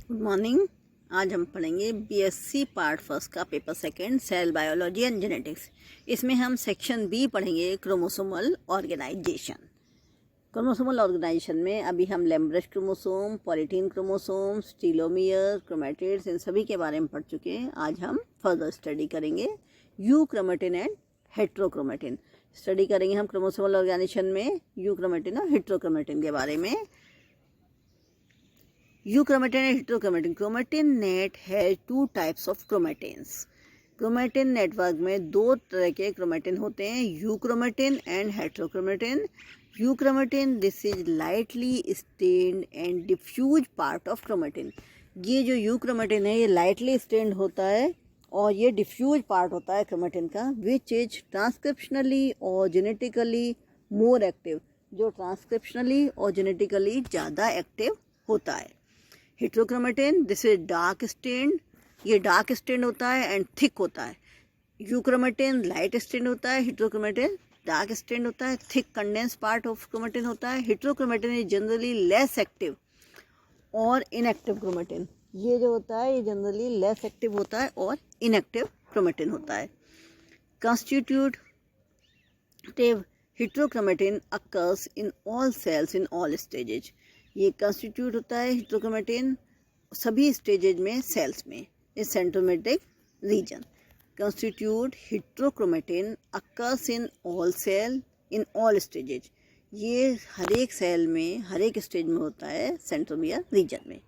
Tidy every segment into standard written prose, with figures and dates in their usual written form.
Good morning. आज हम पढ़ेंगे बीएससी पार्ट फर्स्ट का paper second cell biology and genetics. इसमें हम सेक्शन बी पढ़ेंगे क्रोमोसोमल ऑर्गेनाइजेशन। क्रोमोसोमल ऑर्गेनाइजेशन में अभी हम lampbrush chromosome, polytene chromosome, telomere, chromatids इन सभी के बारे में पढ़ चुके हैं। आज हम फर्दर स्टडी करेंगे यूक्रोमैटिन एंड हेट्रोक्रोमैटिन। स्टडी करेंगे हम क्रोमोसोमल ऑर्गेनाइजेशन में यूक्रोमैटिन और हेट्रोक्रोमैटिन के बारे में। Euchromatin and heterochromatin. Chromatin net has two types of chromatins. Chromatin network में दो तरह के क्रोमेटिन होते हैं, euchromatin and heterochromatin. Euchromatin this is lightly stained and diffuse part of chromatin. ये जो यूक्रोमेटिन है ये लाइटली स्टेन्ड होता है और ये डिफ्यूज पार्ट होता है क्रोमेटिन का, विच इज ट्रांसक्रिप्शनली और जेनेटिकली मोर एक्टिव, जो ट्रांसक्रिप्शनली और जेनेटिकली ज़्यादा एक्टिव होता है। Heterochromatin this is dark stained, ये डार्क स्टेन्ड होता है एंड थिक होता है। यूक्रोमेटिन लाइट स्टेन्ड होता है, हेट्रोक्रोमेटिन डार्क स्टेन्ड होता है, thick condense part of chromatin होता है। Heterochromatin is generally less active और इनएक्टिव क्रोमेटिन, ये जो होता है ये जनरली लेस एक्टिव होता है और इनएक्टिव क्रोमेटिन होता है। Constitutive heterochromatin occurs in all cells in all stages. ये कंस्टिट्यूट होता है हेट्रोक्रोमेटिन सभी स्टेजेज में सेल्स में, इस centromeric region. Constitute heterochromatin occurs in all cell in all stages, ये हर एक सेल में हर एक स्टेज में होता है सेंट्रोमियर रीजन में।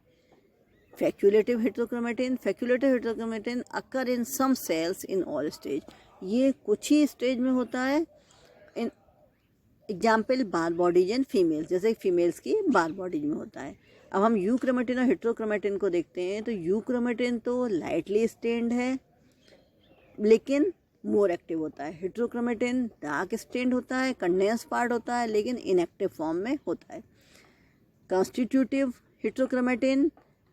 Facultative heterochromatin occur in some cells in all stage, ये कुछ ही स्टेज में होता है। Example Barr bodies and females, जैसे फीमेल्स की बार बॉडीज में होता है। अब हम यूक्रोमेटिन और हेट्रोक्रोमेटिन को देखते हैं तो यूक्रोमेटिन तो लाइटली स्टेन्ड है लेकिन मोर एक्टिव होता है। हेट्रोक्रोमेटिन डार्क स्टेन्ड होता है, कंडेंस पार्ट होता है लेकिन इनएक्टिव फॉर्म में होता है। कॉन्स्टिट्यूटिव हेट्रोक्रोमेटिन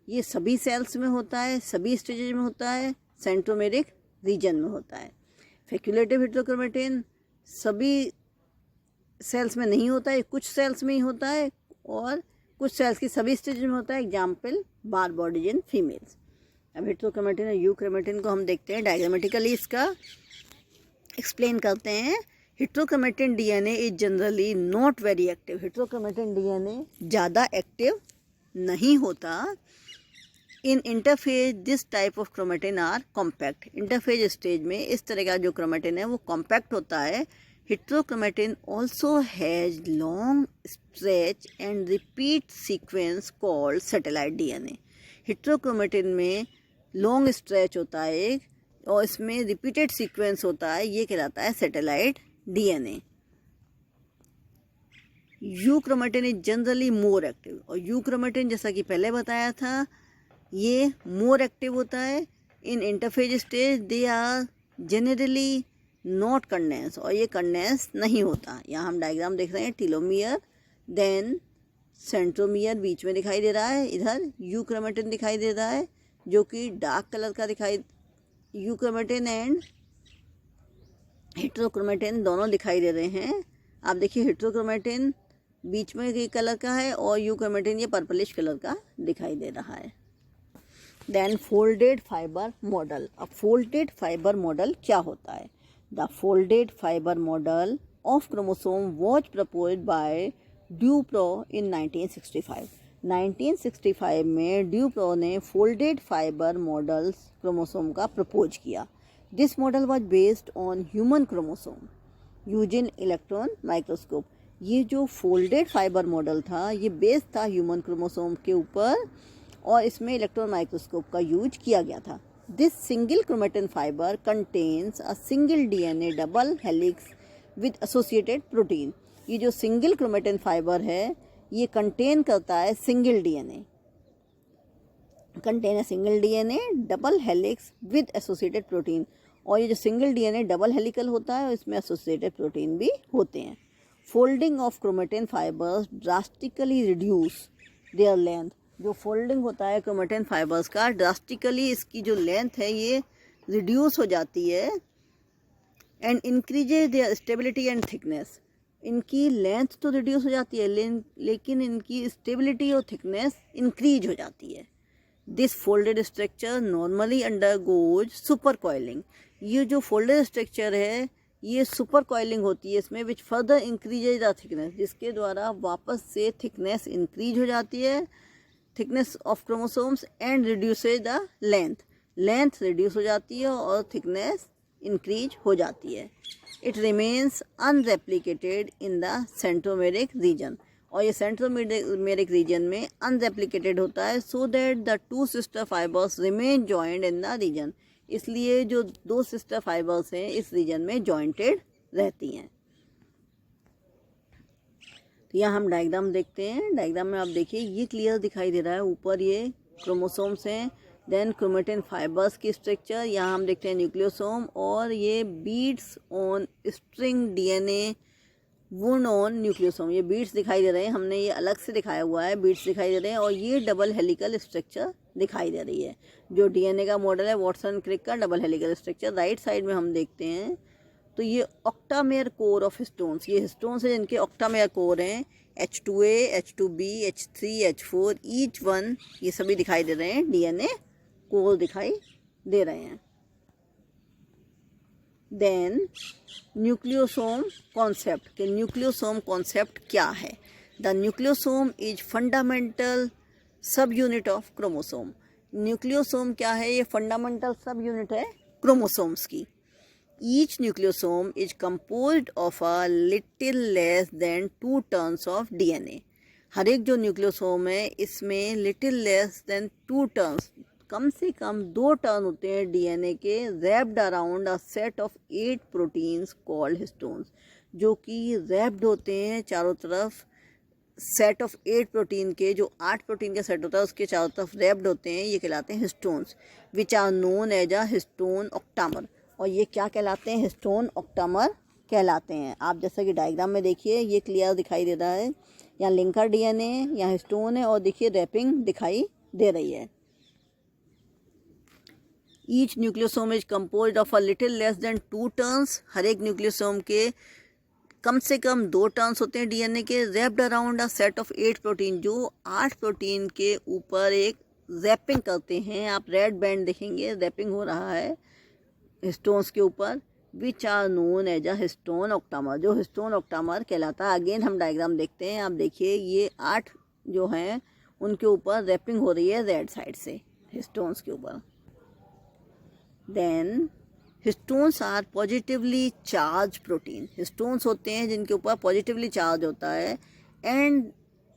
ये सभी सेल्स में होता है, सभी स्टेजेज में होता है, सेंट्रोमेरिक रीजन में होता है। फैक्यूलेटिव हेट्रोक्रोमेटिन सभी सेल्स में नहीं होता है, कुछ सेल्स में ही होता है और कुछ सेल्स की सभी स्टेज में होता है। Example Barr bodies in females. अब हेट्रोक्रोमेटिन और यूक्रोमेटिन को हम देखते हैं डायग्रामेटिकली, इसका एक्सप्लेन करते हैं। Heterochromatin DNA is generally not very active, heterochromatin DNA ज़्यादा एक्टिव नहीं होता। In interphase this type of chromatin are compact, interphase stage में इस तरह का जो क्रोमेटिन है वो कॉम्पैक्ट होता है। Heterochromatin also has long stretch and repeat sequence called satellite DNA. Heterochromatin में long stretch होता है एक और इसमें repeated sequence होता है, ये कहलाता है satellite DNA. Euchromatin is generally more active और euchromatin जैसा कि पहले बताया था ये more active होता है। In interphase stage they are generally not condense और ये कंडेंस नहीं होता। यहाँ हम डायग्राम देख रहे हैं, टीलोमियर देन सेंट्रोमियर बीच में दिखाई दे रहा है, इधर यूक्रोमेटिन दिखाई दे रहा है जो कि डार्क कलर का दिखाई, यूक्रोमेटिन एंड हेट्रोक्रोमेटिन दोनों दिखाई दे रहे हैं। आप देखिए हेट्रोक्रोमेटिन बीच में एक कलर का है और यूक्रोमेटिन ये पर्पलिश कलर का दिखाई दे रहा है। Then folded fibre model. अब फोल्डेड फाइबर मॉडल क्या होता है? The folded fiber model of chromosome was proposed by Dupuy in 1965. 1965 में ड्यूप्रो ने folded fiber models क्रोमोसोम का प्रपोज किया। This model was based on human chromosome using electron microscope. ये जो folded fiber model था ये बेस था ह्यूमन क्रोमोसोम के ऊपर और इसमें इलेक्ट्रॉन माइक्रोस्कोप का यूज किया गया था। This single chromatin fiber contains a single DNA double helix with associated protein. ये जो सिंगल क्रोमेटिन फाइबर है ये कंटेन करता है single DNA, contain single DNA double helix with associated protein, और ये जो सिंगल डीएनए डबल हेलिकल होता है इसमें एसोसिएटेड प्रोटीन भी होते हैं। Folding of chromatin fibres drastically reduce there length, जो फोल्डिंग होता है क्रोमेटिन फाइबर्स का ड्रास्टिकली इसकी जो लेंथ है ये रिड्यूस हो जाती है and increases there stability and thickness. इनकी लेंथ तो रिड्यूस हो जाती है लेकिन इनकी स्टेबिलिटी और थिकनेस इंक्रीज हो जाती है। This folded structure normally undergoes super coiling. ये जो फोल्डेड स्ट्रक्चर है ये सुपर कॉइलिंग होती है इसमें, which further increases the thickness, जिसके द्वारा वापस से थिकनेस इंक्रीज हो जाती है, thickness of chromosomes, and reduces the length reduce हो जाती है और थिकनेस इंक्रीज हो जाती है। It remains unreplicated in the centromeric region, और ये सेंट्रोमेरिक रीजन में अनरेप्लिकेटेड होता है, so that the two sister fibres remain joint in the region. इसलिए जो दो सिस्टर फाइबर्स हैं इस रीजन में जॉइंटेड रहती हैं। तो यहाँ हम डायग्राम देखते हैं। डायग्राम में आप देखिए ये क्लियर दिखाई दे रहा है, ऊपर ये क्रोमोसोम्स हैं, देन क्रोमेटिन फाइबर्स की स्ट्रक्चर, यहाँ हम देखते हैं न्यूक्लियोसोम, और ये beads on string DNA wound on nucleosome. ये बीड्स दिखाई दे रहे हैं, हमने ये अलग से दिखाया हुआ है, बीड्स दिखाई दे रहे हैं, और ये डबल हेलिकल स्ट्रक्चर दिखाई दे रही है जो डीएनए का मॉडल है वाटसन क्रिक का double helical structure. Right side में हम देखते हैं तो ये ऑक्टामेयर कोर ऑफ हिस्टोन्स, ये हिस्टोन्स है जिनके ऑक्टामेयर कोर हैं, H2A, H2B, H3, H4, each one, ये सभी दिखाई दे रहे हैं, डीएनए कोर दिखाई दे रहे हैं। देन न्यूक्लियोसोम कॉन्सेप्ट, कि न्यूक्लियोसोम कॉन्सेप्ट क्या है। The nucleosome is fundamental subunit of chromosome. Nucleosome क्या है, ये फंडामेंटल सब यूनिट है क्रोमोसोम्स की। Each nucleosome is composed of a little less than 2 turns of DNA. हर एक जो न्यूक्लियोसोम है इसमें लिटिल लेस देन 2 टर्न्स, कम से कम 2 टर्न होते हैं डीएनए के, wrapped around a set of 8 proteins called histones, जो कि रैप्ड होते हैं चारों तरफ, सेट ऑफ 8 प्रोटीन के, जो 8 प्रोटीन का सेट होता है उसके चारों तरफ रैप्ड होते हैं, ये कहलाते हैं histones, which are known as a histone octamer. और ये क्या कहलाते हैं, हिस्टोन ऑक्टामर कहलाते हैं। आप जैसा कि डायग्राम में देखिए ये क्लियर दिखाई दे रहा है, यहाँ लिंकर डीएनए है, यहाँ हिस्टोन है, और देखिए रैपिंग दिखाई दे रही है। Each nucleosome is composed of a little less than 2 turns, हर एक न्यूक्लियोसोम के कम से कम 2 टर्न्स होते हैं डीएनए के, wrapped around a set of 8 protein, जो 8 प्रोटीन के ऊपर एक रैपिंग करते हैं। आप रेड बैंड देखेंगे, रैपिंग हो रहा है हिस्टोन्स के ऊपर, which are known as a histone octamer, जो हिस्टोन ऑक्टामर कहलाता है। अगेन हम डायग्राम देखते हैं, आप देखिए ये 8 जो हैं उनके ऊपर रैपिंग हो रही है रेड साइड से हिस्टोन्स के ऊपर। Then histones are positively charge protein, histones होते हैं जिनके ऊपर पॉजिटिवली चार्ज होता है, and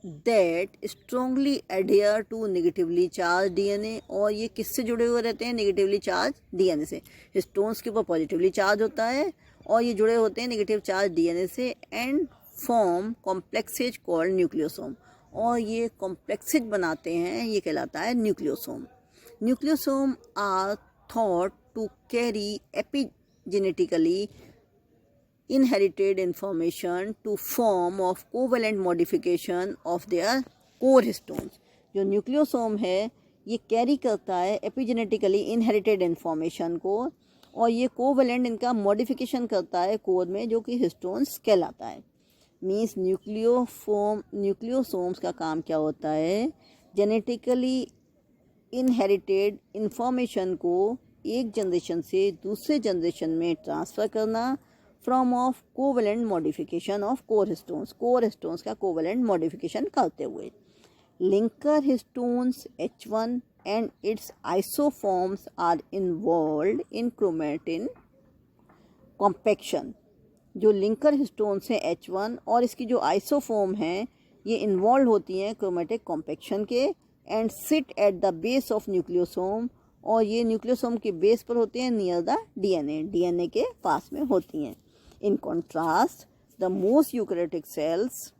that strongly adhere to negatively charge DNA, और ये किससे जुड़े हुए रहते हैं, नेगेटिवली चार्ज डीएनए से। हिस्टोन्स के ऊपर पॉजिटिवली चार्ज होता है और ये जुड़े होते हैं नेगेटिव चार्ज डीएनए से, and form complexes called nucleosome, और ये कॉम्प्लेक्सेज बनाते हैं, ये कहलाता है nucleosome. Nucleosome are thought to carry epigenetically inherited information to form of covalent modification of their core histones। जो न्यूक्लियोसोम है ये कैरी करता है एपिजेनेटिकली इनहेरिटेड इन्फॉर्मेशन को, और ये कोवलेंट इनका मॉडिफिकेशन करता है कोर में, जो कि हिस्टोन्स कहलाता है। मीन्स न्यूक्लियोसोम्स का काम क्या होता है, जेनेटिकली इनहेरिटेड इंफॉर्मेशन को एक जनरेशन से दूसरे जनरेशन में ट्रांसफ़र करना, from of covalent modification of core histones का कोवलेंट मॉडिफिकेशन करते हुए। Linker histones H1 and its isoforms are involved in chromatin compaction. जो लिंकर हिस्टोन्स हैं H1 और इसकी जो आइसोफॉर्म हैं ये इन्वॉल्व होती हैं क्रोमेटिक कॉम्पैक्शन के, and sit at the base of nucleosome, और ये न्यूक्लियोसोम के बेस पर होते हैं, नियर द डीएनए के पास में होती हैं। In contrast the most eukaryotic cells,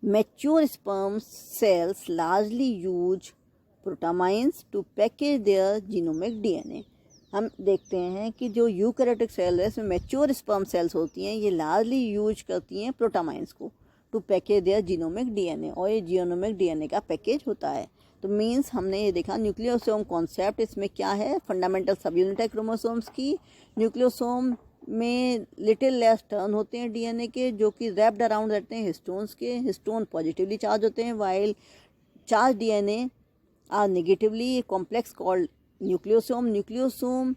mature sperm cells largely use protamines to package their genomic DNA. हम देखते हैं कि जो यूकैरियोटिक सेल है इसमें मैच्योर स्पर्म सेल्स होती हैं, ये लार्जली यूज करती हैं प्रोटामाइंस को to package their genomic DNA, और ये जीनोमिक डीएनए का पैकेज होता है। तो मीन्स हमने ये देखा न्यूक्लियोसोम कॉन्सेप्ट, इसमें क्या है, फंडामेंटल सब यूनिट है क्रोमोसोम्स की। न्यूक्लियोसोम में लिटिल लेस टर्न होते हैं डीएनए के, जो कि रैप्ड अराउंड रहते हैं हिस्टोन्स के, हिस्टोन पॉजिटिवली चार्ज होते हैं, while charge DNA are negatively complex called nucleosome. Nucleosome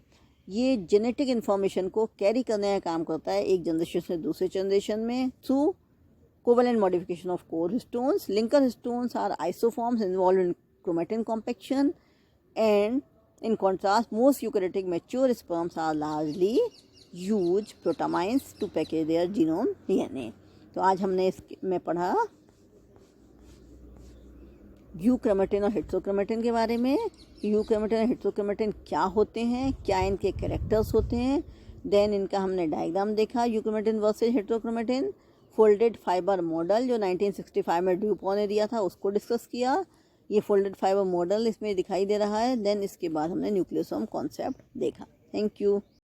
ये जेनेटिक इन्फॉर्मेशन को कैरी करने का काम करता है एक जनरेशन से दूसरे जनरेशन में through covalent modification of core histones. Linker histones are isoforms involve in chromatin compaction, and in contrast most eukaryotic mature sperms are largely use protamines to package their genome DNA। तो आज हमने इसमें पढ़ा euchromatin और हेटेरोक्रोमेटिन के बारे में। Euchromatin और हेटेरोक्रोमेटिन क्या होते हैं, क्या इनके कैरेक्टर्स होते हैं, देन इनका हमने डायग्राम देखा euchromatin versus heterochromatin. Folded fibre model जो 1965 में ड्यूपॉन ने दिया था उसको डिस्कस किया। ये फोल्डेड फाइबर मॉडल इसमें दिखाई दे रहा है। देन इसके बाद हमने न्यूक्लियोसोम कॉन्सेप्ट देखा। Thank you.